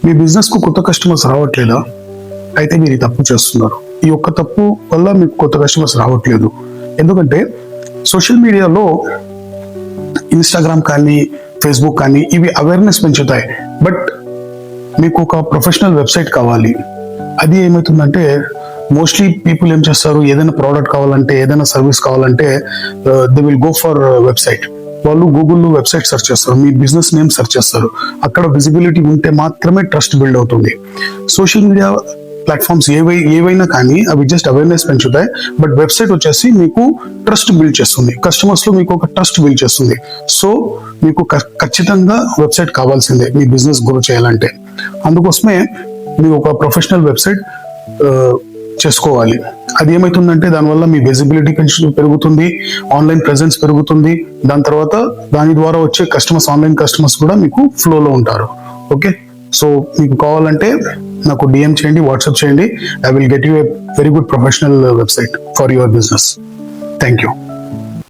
మీ business కు కొత్త customers రావట్లేదా? అయితే మీరు ఈ తప్పు చేస్తున్నారు. ఈ ఒక్క తప్పు వల్ల మీకు కొత్త కస్టమర్స్ రావట్లేదు. ఎందుకంటే సోషల్ మీడియాలో ఇన్స్టాగ్రామ్ కానీ ఫేస్బుక్ కానీ ఇవి అవేర్నెస్ పెంచుతాయి. బట్ మీకు ఒక ప్రొఫెషనల్ వెబ్సైట్ కావాలి. అది ఏమవుతుందంటే మోస్ట్లీ పీపుల్ ఏం చేస్తారు, ఏదైనా ప్రోడక్ట్ కావాలంటే, ఏదైనా సర్వీస్ కావాలంటే they will go for website. వాళ్ళు గూగుల్లో వెబ్సైట్ సెర్చ్ చేస్తారు, మీ బిజినెస్ నేమ్ సెర్చ్ చేస్తారు. అక్కడ విజిబిలిటీ ఉంటే మాత్రమే ట్రస్ట్ బిల్డ్ అవుతుంది. సోషల్ మీడియా ప్లాట్ఫామ్స్ ఏవైనా కానీ అవి జస్ట్ అవేర్నెస్ పెంచుతాయి. బట్ వెబ్సైట్ వచ్చేసి మీకు ట్రస్ట్ బిల్డ్ చేస్తుంది, కస్టమర్స్ లో మీకు ఒక ట్రస్ట్ బిల్డ్ చేస్తుంది. సో మీకు ఖచ్చితంగా వెబ్సైట్ కావాల్సిందే మీ బిజినెస్ గ్రో చేయాలంటే. అందుకోసమే మీరు ఒక ప్రొఫెషనల్ వెబ్సైట్ చేసుకోవాలి. అది ఏమవుతుందంటే దానివల్ల మీ విజిబిలిటీ పెరుగుతుంది, ఆన్లైన్ ప్రెజెన్స్ పెరుగుతుంది. దాని తర్వాత దాని ద్వారా వచ్చే కస్టమర్స్, ఆన్లైన్ కస్టమర్స్ కూడా మీకు ఫ్లోలో ఉంటారు. ఓకే, సో మీకు కావాలంటే నాకు డిఎం చేయండి, వాట్సాప్ చేయండి. I will get you a very good professional website for your business. Thank you.